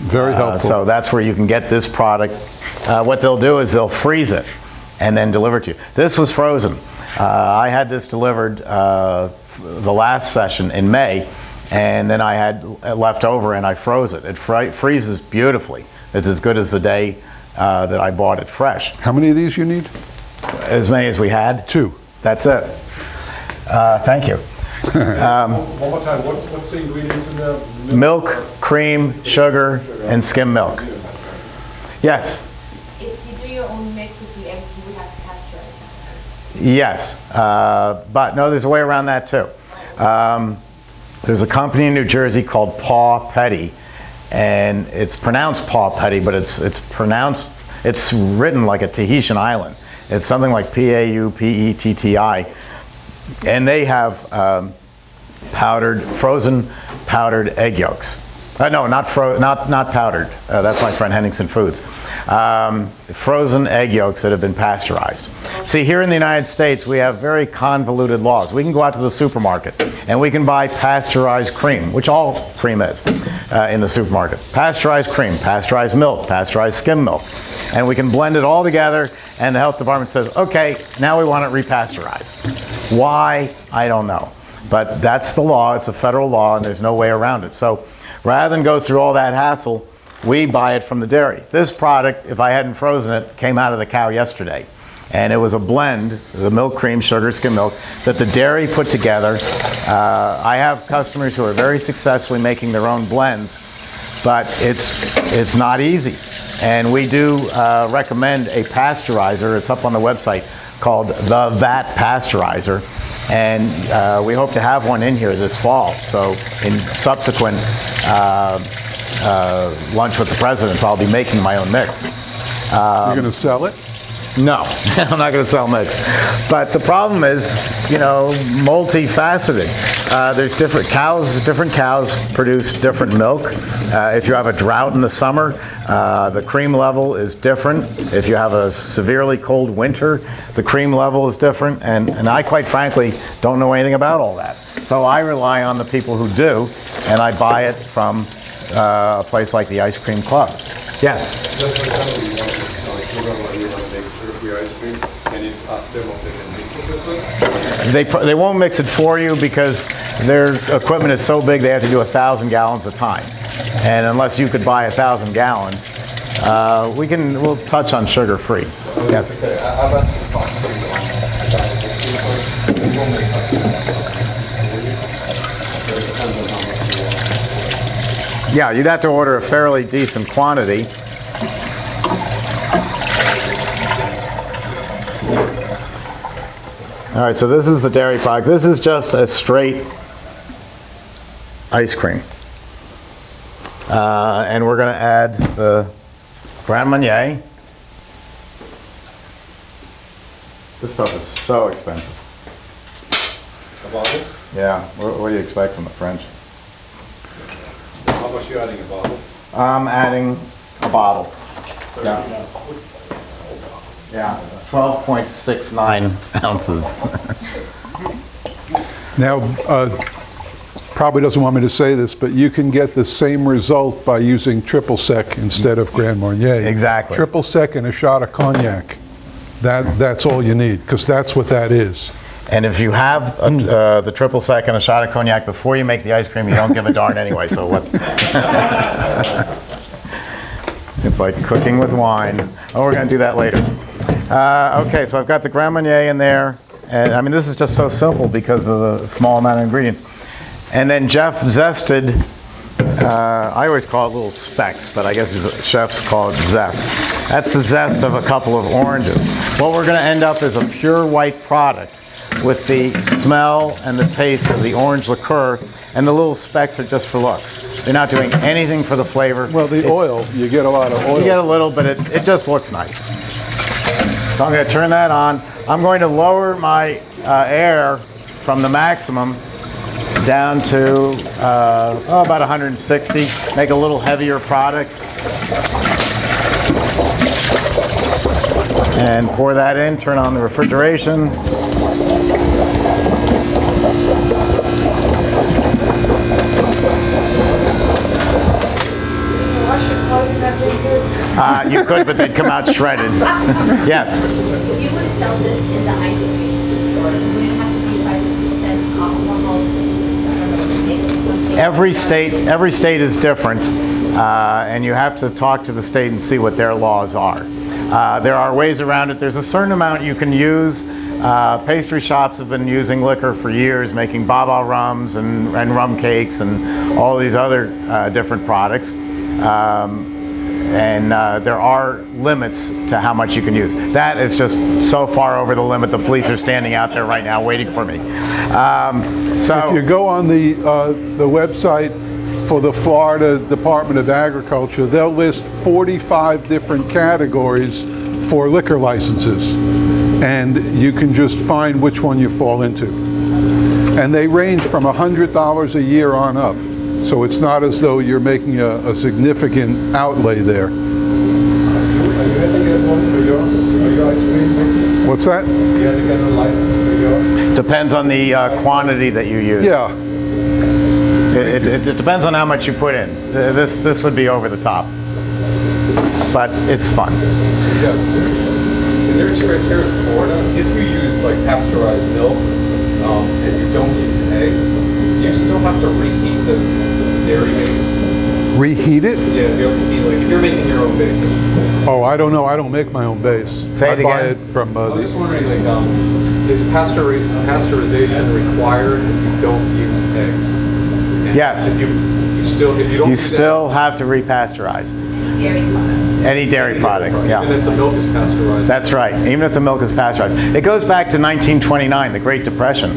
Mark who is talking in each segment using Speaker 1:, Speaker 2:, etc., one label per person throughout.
Speaker 1: Very helpful.
Speaker 2: So that's where you can get this product. What they'll do is they'll freeze it and then deliver it to you. This was frozen. I had this delivered the last session in May, and then I had left over and I froze it. It freezes beautifully. It's as good as the day that I bought it fresh.
Speaker 1: How many of these you need?
Speaker 2: As many as we had.
Speaker 1: 2.
Speaker 2: That's it. Thank you.
Speaker 3: One more time, what's the ingredients in the
Speaker 2: Milk, cream, sugar, and skim milk. Yes.
Speaker 4: If you do your own mix with the eggs, you would have to pasteurize them.
Speaker 2: Yes, but no, there's a way around that too. There's a company in New Jersey called Paw Petty, and it's pronounced Paw Petty, but it's written like a Tahitian island. It's something like P-A-U-P-E-T-T-I, and they have frozen powdered egg yolks. No, not powdered. That's my friend Henningsen Foods. Frozen egg yolks that have been pasteurized. See, here in the United States, we have very convoluted laws. We can go out to the supermarket and we can buy pasteurized cream, which all cream is in the supermarket. Pasteurized cream, pasteurized milk, pasteurized skim milk. And we can blend it all together, and the health department says, okay, now we want it repasteurized. Why? I don't know. But that's the law. It's a federal law, and there's no way around it. So rather than go through all that hassle, we buy it from the dairy. This product, if I hadn't frozen it, came out of the cow yesterday. And it was a blend, the milk, cream, sugar, skim milk, that the dairy put together. I have customers who are very successfully making their own blends, but it's not easy. And we do recommend a pasteurizer. It's up on the website called the VAT Pasteurizer. And we hope to have one in here this fall. So in subsequent lunch with the presidents, I'll be making my own mix.
Speaker 1: You're going to sell it?
Speaker 2: No, I'm not going to sell mix. But the problem is, you know, multifaceted. There's different cows produce different milk. If you have a drought in the summer, the cream level is different. If you have a severely cold winter, the cream level is different. And I, quite frankly, don't know anything about all that. So I rely on the people who do, and I buy it from a place like the Ice Cream Club. Yes?
Speaker 3: Just for example, you want to make sugar-free ice cream, and you ask them if they can mix it with it?
Speaker 2: They won't mix it for you because their equipment is so big they have to do 1,000 gallons a time. And unless you could buy 1,000 gallons, we'll touch on sugar-free. Yes. Yeah, you'd have to order a fairly decent quantity. All right, so this is the dairy product. This is just a straight ice cream. And we're going to add the Grand Marnier. This stuff is so expensive.
Speaker 3: A bottle?
Speaker 2: Yeah, what do you expect from the French?
Speaker 3: How much are you adding a bottle?
Speaker 2: I'm adding a bottle. Yeah. Yeah, 12.69 ounces.
Speaker 1: Now, probably doesn't want me to say this, but you can get the same result by using triple sec instead of Grand Marnier.
Speaker 2: Exactly.
Speaker 1: Triple sec and a shot of cognac. That's all you need, because that's what that is.
Speaker 2: And if you have the triple sec and a shot of cognac before you make the ice cream, you don't give a darn anyway, so what? It's like cooking with wine. Oh, we're going to do that later. Okay, so I've got the Grand Marnier in there. And I mean, this is just so simple because of the small amount of ingredients. And then Jeff zested, I always call it little specks, but I guess chefs call it zest. That's the zest of a couple of oranges. What we're going to end up is a pure white product with the smell and the taste of the orange liqueur, and the little specks are just for looks. They're not doing anything for the flavor.
Speaker 1: Well, the oil, you get a lot of oil.
Speaker 2: You get a little, but it just looks nice. So I'm going to turn that on. I'm going to lower my air from the maximum down to about 160, make a little heavier product. And pour that in, turn on the refrigeration. You could, but they'd come out shredded. Yes.
Speaker 4: If you were to sell this in the ice cream store, would it have to be 5% alcohol?
Speaker 2: Every state is different, and you have to talk to the state and see what their laws are. There are ways around it. There's a certain amount you can use. Pastry shops have been using liquor for years, making baba rums and rum cakes and all these other different products. There are limits to how much you can use. That is just so far over the limit. The police are standing out there right now waiting for me. So
Speaker 1: if you go on the website for the Florida Department of Agriculture, they'll list 45 different categories for liquor licenses, and you can just find which one you fall into. And they range from $100 a year on up. So it's not as though you're making a significant outlay there.
Speaker 3: Are you had to get one for your ice cream mixes?
Speaker 1: What's that?
Speaker 3: You had to get a license for your?
Speaker 2: depends on the quantity that you use.
Speaker 1: Yeah.
Speaker 2: It depends on how much you put in. This would be over the top, but it's fun.
Speaker 3: Yeah. In your experience here in Florida, if you use like pasteurized milk and you don't use eggs, do you still have to reheat the dairy base?
Speaker 1: Reheat it?
Speaker 3: Yeah, if you're making your own base.
Speaker 1: Oh, I don't know. I don't make my own base.
Speaker 2: Say it
Speaker 1: I buy
Speaker 2: again.
Speaker 1: it from.
Speaker 3: I was just wondering, like, is pasteurization required if you don't use eggs? And
Speaker 2: Yes.
Speaker 3: If you don't.
Speaker 2: You
Speaker 3: use
Speaker 2: still have to repasteurize
Speaker 4: Dairy product.
Speaker 2: any dairy product.
Speaker 3: eggs,
Speaker 2: Yeah.
Speaker 3: even if the milk is pasteurized.
Speaker 2: That's right, even if the milk is pasteurized. It goes back to 1929, the Great Depression.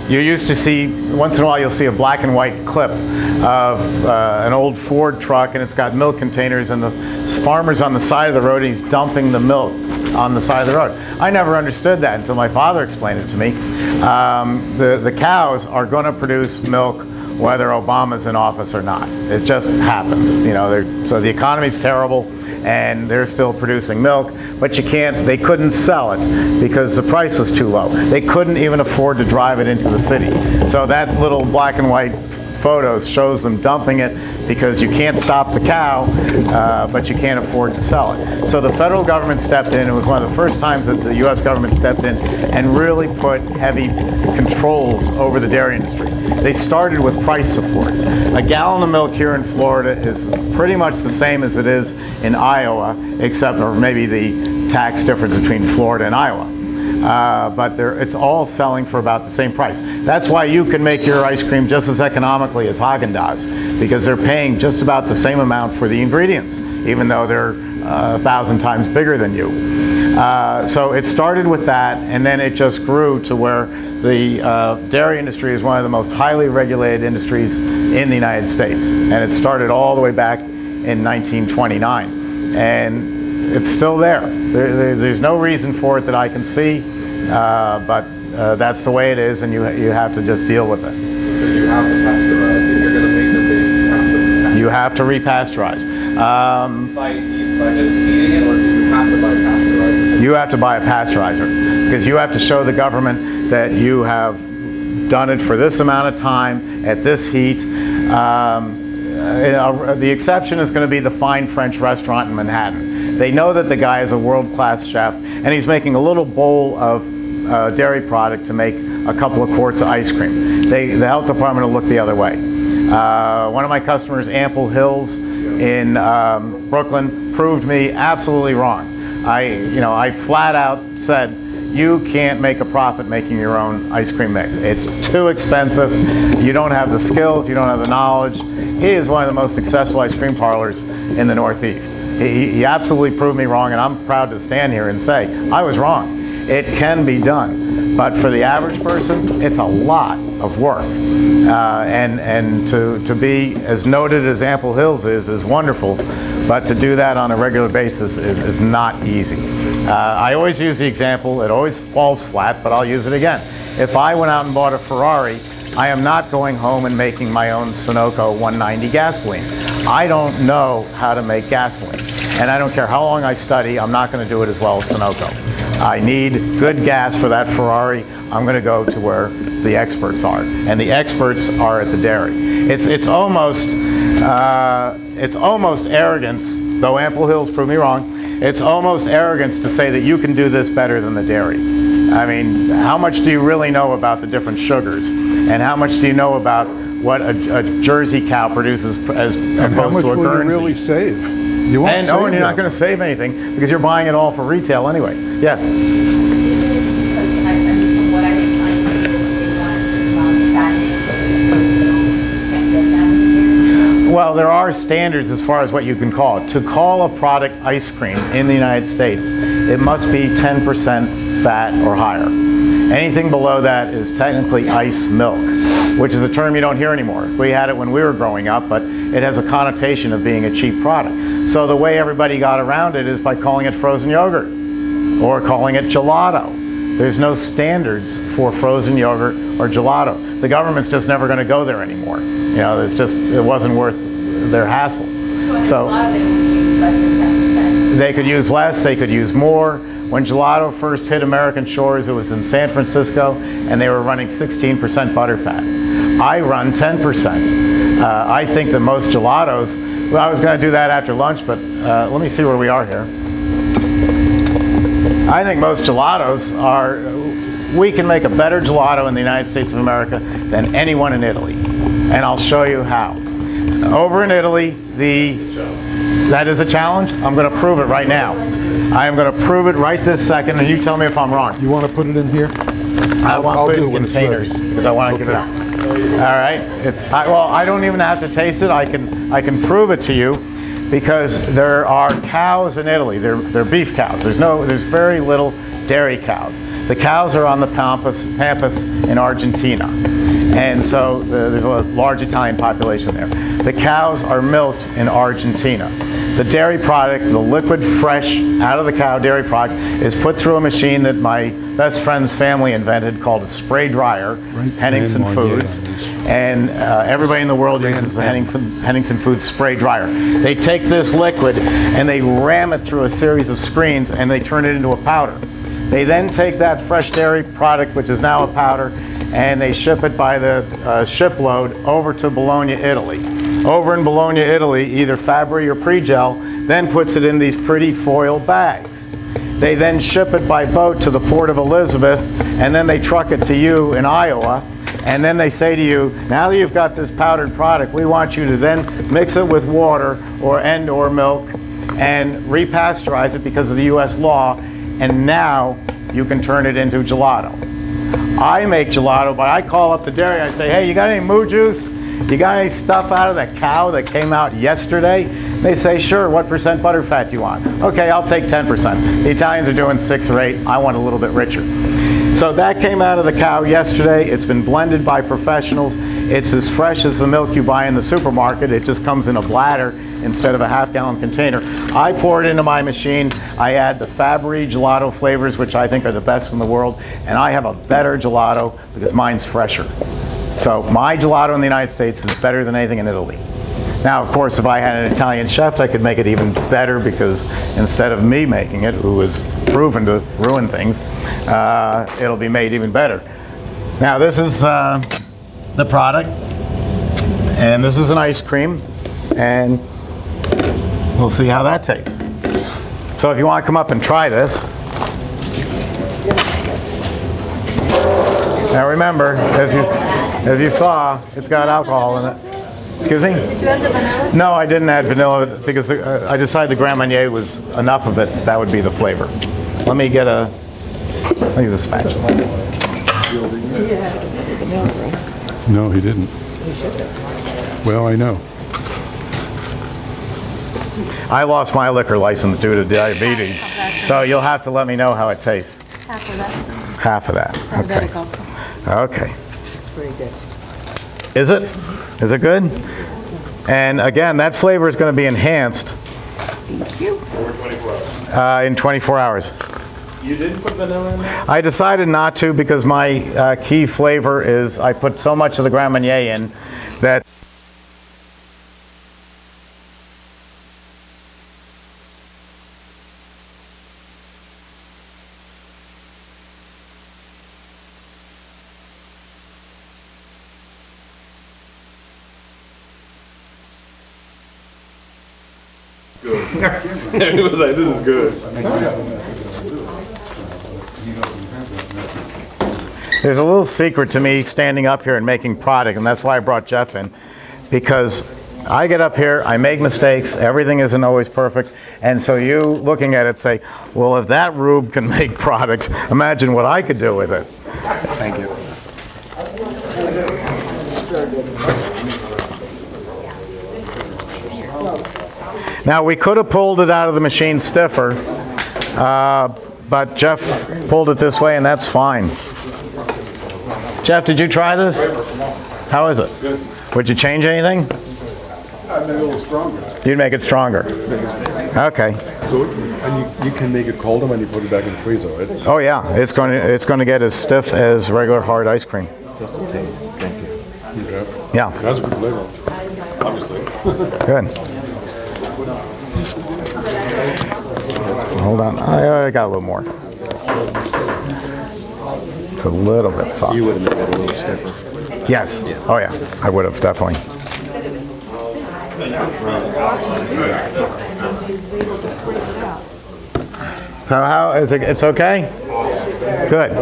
Speaker 2: You used to see, once in a while you'll see a black and white clip of an old Ford truck, and it's got milk containers, and the farmer's on the side of the road and he's dumping the milk on the side of the road. I never understood that until my father explained it to me. The cows are going to produce milk whether Obama's in office or not. It just happens. You know, so the economy's terrible, and they're still producing milk, but they couldn't sell it because the price was too low. They couldn't even afford to drive it into the city. So that little black and white photos shows them dumping it because you can't stop the cow, but you can't afford to sell it. So the federal government stepped in. It was one of the first times that the U.S. government stepped in and really put heavy controls over the dairy industry. They started with price supports. A gallon of milk here in Florida is pretty much the same as it is in Iowa, except for maybe the tax difference between Florida and Iowa. But it's all selling for about the same price. That's why you can make your ice cream just as economically as Haagen-Dazs, because they're paying just about the same amount for the ingredients, even though they're 1,000 times bigger than you. So it started with that, and then it just grew to where the dairy industry is one of the most highly regulated industries in the United States. And it started all the way back in 1929. And it's still there. There's no reason for it that I can see, but that's the way it is, and you have to just deal with it.
Speaker 3: So you have to pasteurize. If you're going to make your base, you have to
Speaker 2: repasteurize.
Speaker 3: by just heating it, or do you have to buy pasteurizer?
Speaker 2: You have to buy a pasteurizer because you have to show the government that you have done it for this amount of time at this heat. The exception is going to be the fine French restaurant in Manhattan. They know that the guy is a world-class chef, and he's making a little bowl of dairy product to make a couple of quarts of ice cream. The health department will look the other way. One of my customers, Ample Hills in Brooklyn, proved me absolutely wrong. I flat out said, you can't make a profit making your own ice cream mix. It's too expensive. You don't have the skills. You don't have the knowledge. He is one of the most successful ice cream parlors in the Northeast. He absolutely proved me wrong, and I'm proud to stand here and say I was wrong. It can be done, but for the average person, it's a lot of work. And to be as noted as Ample Hills is wonderful, but to do that on a regular basis is not easy. I always use the example, it always falls flat, but I'll use it again. If I went out and bought a Ferrari, I am not going home and making my own Sunoco 190 gasoline. I don't know how to make gasoline. And I don't care how long I study, I'm not going to do it as well as Sunoco. I need good gas for that Ferrari. I'm going to go to where the experts are. And the experts are at the dairy. It's almost it's almost arrogance, though ample hills prove me wrong, it's almost arrogance to say that you can do this better than the dairy. I mean, how much do you really know about the different sugars? And how much do you know about what a Jersey cow produces as
Speaker 1: And how
Speaker 2: opposed
Speaker 1: much
Speaker 2: to a
Speaker 1: will you
Speaker 2: Guernsey?
Speaker 1: really save? You won't
Speaker 2: And
Speaker 1: save
Speaker 2: you're not
Speaker 1: that
Speaker 2: going to save anything because you're buying it all for retail anyway. Yes?
Speaker 4: Because I mean, from what I was trying to do, they want us to can't get that.
Speaker 2: Well, there are standards as far as what you can call it. To call a product ice cream in the United States, it must be 10% fat or higher. Anything below that is technically ice milk, which is a term you don't hear anymore. We had it when we were growing up, but it has a connotation of being a cheap product. So the way everybody got around it is by calling it frozen yogurt or calling it gelato. There's no standards for frozen yogurt or gelato. The government's just never going to go there anymore. You know, it wasn't worth their hassle.
Speaker 4: So a lot of it would use less than 10%.
Speaker 2: They could use less, they could use more. When gelato first hit American shores, it was in San Francisco, and they were running 16% butterfat. I run 10%. I think that most gelatos, well, I was going to do that after lunch, but let me see where we are here. I think most gelatos we can make a better gelato in the United States of America than anyone in Italy. And I'll show you how. Over in Italy, that is a challenge. I'm going to prove it right now. I am going to prove it right this second, and you tell me if I'm wrong.
Speaker 1: You want to put it in here?
Speaker 2: I want to put it in
Speaker 1: when it's
Speaker 2: containers
Speaker 1: ready.
Speaker 2: because I want to give it out. All right. Well, I don't even have to taste it. I can prove it to you because there are cows in Italy. They're beef cows. There's very little dairy cows. The cows are on the Pampas in Argentina, and so there's a large Italian population there. The cows are milked in Argentina. The dairy product, the liquid fresh out of the cow dairy product, is put through a machine that my best friend's family invented called a spray dryer, Henningsen Foods, and everybody in the world uses the Henningsen Foods spray dryer. They take this liquid and they ram it through a series of screens and they turn it into a powder. They then take that fresh dairy product, which is now a powder, and they ship it by the shipload over to Bologna, Italy. Over in Bologna, Italy, either Fabry or Pre-Gel then puts it in these pretty foil bags. They then ship it by boat to the Port of Elizabeth, and then they truck it to you in Iowa, and then they say to you, now that you've got this powdered product, we want you to then mix it with water or milk and repasteurize it because of the US law, and now you can turn it into gelato. I make gelato, but I call up the dairy and I say, hey, you got any moo juice? You got any stuff out of that cow that came out yesterday? They say, sure, what % butterfat do you want? Okay, I'll take 10%. The Italians are doing 6 or 8. I want a little bit richer. So that came out of the cow yesterday. It's been blended by professionals. It's as fresh as the milk you buy in the supermarket. It just comes in a bladder instead of a half-gallon container. I pour it into my machine. I add the Fabry gelato flavors, which I think are the best in the world, and I have a better gelato because mine's fresher. So my gelato in the United States is better than anything in Italy. Now, of course, if I had an Italian chef, I could make it even better because instead of me making it, who was proven to ruin things, it'll be made even better. Now, this is the product, and this is an ice cream, and we'll see how that tastes. So if you want to come up and try this. Now remember, as you saw, it's got alcohol in it. Excuse me?
Speaker 4: Did you add the vanilla?
Speaker 2: No, I didn't add vanilla because I decided the Grand Marnier was enough of it. That would be the flavor. Let me get a spatula.
Speaker 1: No, he didn't. Well, I know.
Speaker 2: I lost my liquor license due to diabetes, so you'll have to let me know how it tastes.
Speaker 4: Half of that.
Speaker 2: Half of that. Okay. Okay.
Speaker 5: It's very good.
Speaker 2: Is it? Is it good? And again, that flavor is going to be enhanced in 24 hours.
Speaker 3: You didn't put vanilla in there?
Speaker 2: I decided not to because my key flavor is I put so much of the Grand Marnier in that
Speaker 3: Good. He was like, this is good.
Speaker 2: There's a little secret to me standing up here and making product, and that's why I brought Jeff in, because I get up here, I make mistakes, everything isn't always perfect, and so you looking at it say, well, if that rube can make product, imagine what I could do with it.
Speaker 3: Thank you.
Speaker 2: Now, we could have pulled it out of the machine stiffer, but Jeff pulled it this way, and that's fine. Jeff, did you try this? How is it?
Speaker 1: Good.
Speaker 2: Would you change anything?
Speaker 1: I'd make it a little stronger.
Speaker 2: You'd make it stronger. Okay.
Speaker 5: So, and you can make it colder when you put it back in the freezer, right?
Speaker 2: Oh yeah, it's going to get as stiff as regular hard ice cream.
Speaker 5: Just a taste. Thank you. Okay.
Speaker 2: Yeah.
Speaker 5: That's a good flavor. Obviously.
Speaker 2: Good. Hold on, I got a little more. It's a little bit soft.
Speaker 5: You would have made it a little stiffer.
Speaker 2: Yes. Yeah. Oh yeah, I would have definitely. So how is it? It's okay? Good.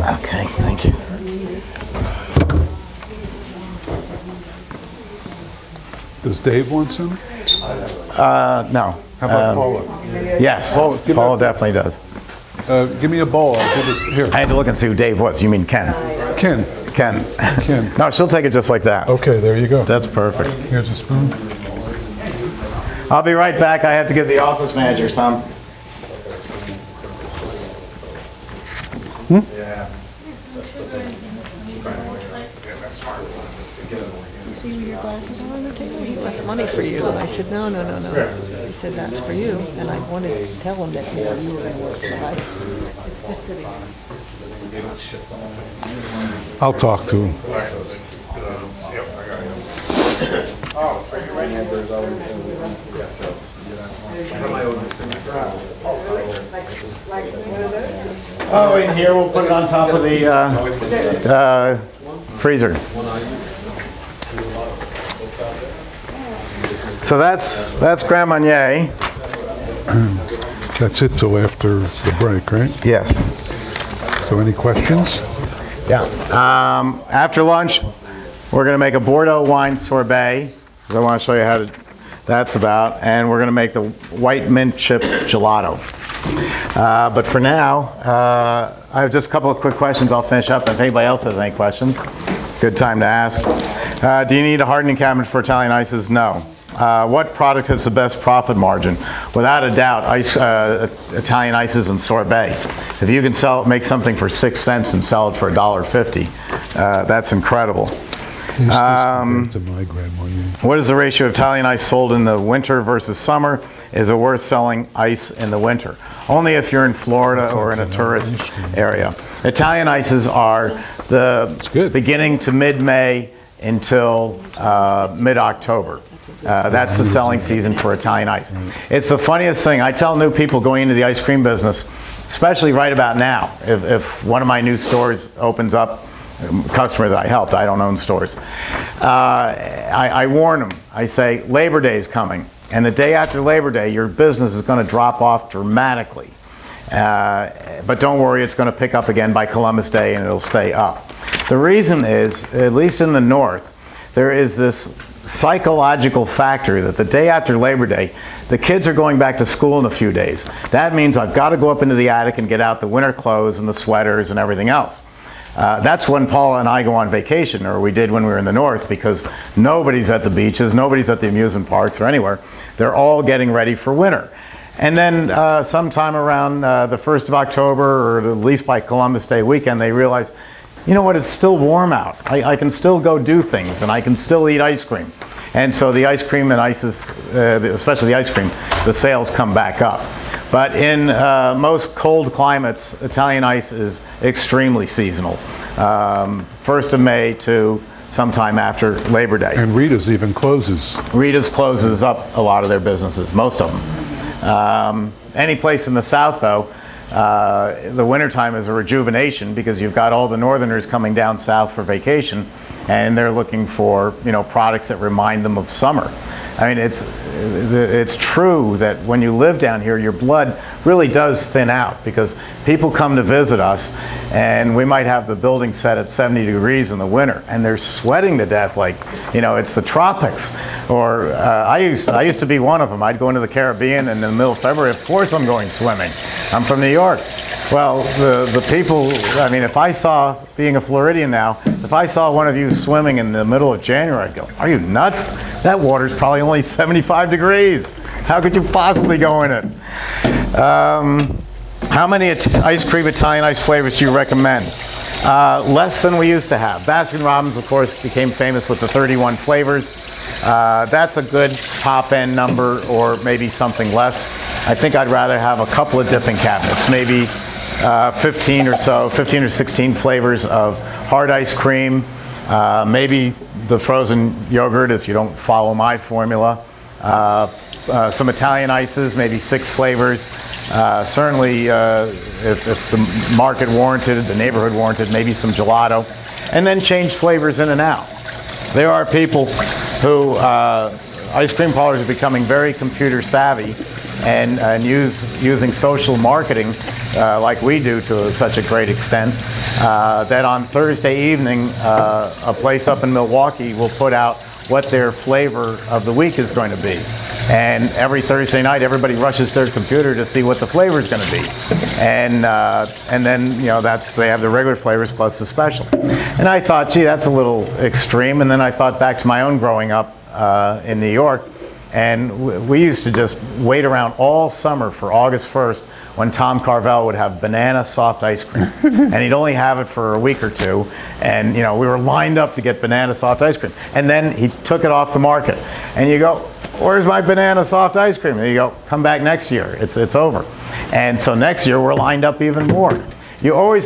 Speaker 2: Okay, thank you.
Speaker 1: Does Dave want some?
Speaker 2: No.
Speaker 1: How about Paula?
Speaker 2: Yes, Paula definitely does.
Speaker 1: Give me a bowl. I'll give it here.
Speaker 2: I had to look and see who Dave was. You mean Ken?
Speaker 1: Ken.
Speaker 2: Ken.
Speaker 1: Ken.
Speaker 2: No, she'll take it just like that.
Speaker 1: Okay, there you go.
Speaker 2: That's perfect.
Speaker 1: Here's a spoon.
Speaker 2: I'll be right back. I have to give the office manager some.
Speaker 6: Your glasses are on the table. He left money for you. And I said, no. He said, that's for you. And I wanted to tell him that you were going to work for life. It's just sitting.
Speaker 1: I'll talk to him.
Speaker 2: Oh, in here we'll put it on top of the freezer. So that's Grand Marnier.
Speaker 1: That's it till after the break, right?
Speaker 2: Yes.
Speaker 1: So any questions?
Speaker 2: Yeah. After lunch, we're going to make a Bordeaux wine sorbet. I want to show you how that's about, and we're going to make the white mint chip gelato. But for now, I have just a couple of quick questions. I'll finish up. If anybody else has any questions, good time to ask. Do you need a hardening cabinet for Italian ices? No. What product has the best profit margin? Without a doubt, Italian ices and sorbet. If you can make something for 6 cents and sell it for $1.50, that's incredible.
Speaker 1: To my Grand Marnier.
Speaker 2: What is the ratio of Italian ice sold in the winter versus summer? Is it worth selling ice in the winter? Only if you're in Florida or in a tourist area. Italian ices are the beginning to mid-May until mid-October. That's the selling season for Italian ice. It's the funniest thing. I tell new people going into the ice cream business, especially right about now, if one of my new stores opens up, customer that I helped, I don't own stores, I warn them. I say, Labor Day is coming. And the day after Labor Day, your business is going to drop off dramatically. But don't worry, it's going to pick up again by Columbus Day and it'll stay up. The reason is, at least in the north, there is this psychological factor that the day after Labor Day, the kids are going back to school in a few days. That means I've got to go up into the attic and get out the winter clothes and the sweaters and everything else. That's when Paula and I go on vacation, or we did when we were in the north, because nobody's at the beaches, nobody's at the amusement parks or anywhere. They're all getting ready for winter. And then sometime around the 1st of October, or at least by Columbus Day weekend, they realize, you know what, it's still warm out. I can still go do things, and I can still eat ice cream. And so the ice cream and ices, especially the ice cream, the sales come back up. But in most cold climates, Italian ice is extremely seasonal. 1st of May to sometime after Labor Day.
Speaker 1: And Rita's even closes.
Speaker 2: Rita's closes up a lot of their businesses, most of them. Any place in the South, though, The wintertime is a rejuvenation because you've got all the northerners coming down south for vacation, and they're looking for, you know, products that remind them of summer. I mean, it's true that when you live down here, your blood really does thin out because people come to visit us, and we might have the building set at 70 degrees in the winter, and they're sweating to death like, you know, it's the tropics. Or I used to be one of them. I'd go into the Caribbean, and in the middle of February, of course I'm going swimming. I'm from New York. Well, the people, I mean, if I saw, being a Floridian now, if I saw one of you swimming in the middle of January, I'd go, are you nuts? That water's probably only 75 degrees. How could you possibly go in it? How many ice cream Italian ice flavors do you recommend? Less than we used to have. Baskin-Robbins, of course, became famous with the 31 flavors. That's a good top-end number, or maybe something less. I think I'd rather have a couple of dipping cabinets, maybe 15 or 16 flavors of hard ice cream, maybe the frozen yogurt if you don't follow my formula, some Italian ices, maybe 6 flavors. Certainly, if the market warranted, the neighborhood warranted, maybe some gelato, and then change flavors in and out. There are people who, ice cream parlors are becoming very computer savvy and using social marketing like we do to such a great extent, that on Thursday evening, a place up in Milwaukee will put out what their flavor of the week is going to be. And every Thursday night, everybody rushes their computer to see what the flavor is going to be. And then, you know, they have the regular flavors plus the special. And I thought, gee, that's a little extreme. And then I thought back to my own growing up in New York. And we used to just wait around all summer for August 1st when Tom Carvel would have banana soft ice cream. And he'd only have it for a week or two. And, you know, we were lined up to get banana soft ice cream. And then he took it off the market. And you go, where's my banana soft ice cream? And you go, come back next year. It's over. And so next year we're lined up even more. You always have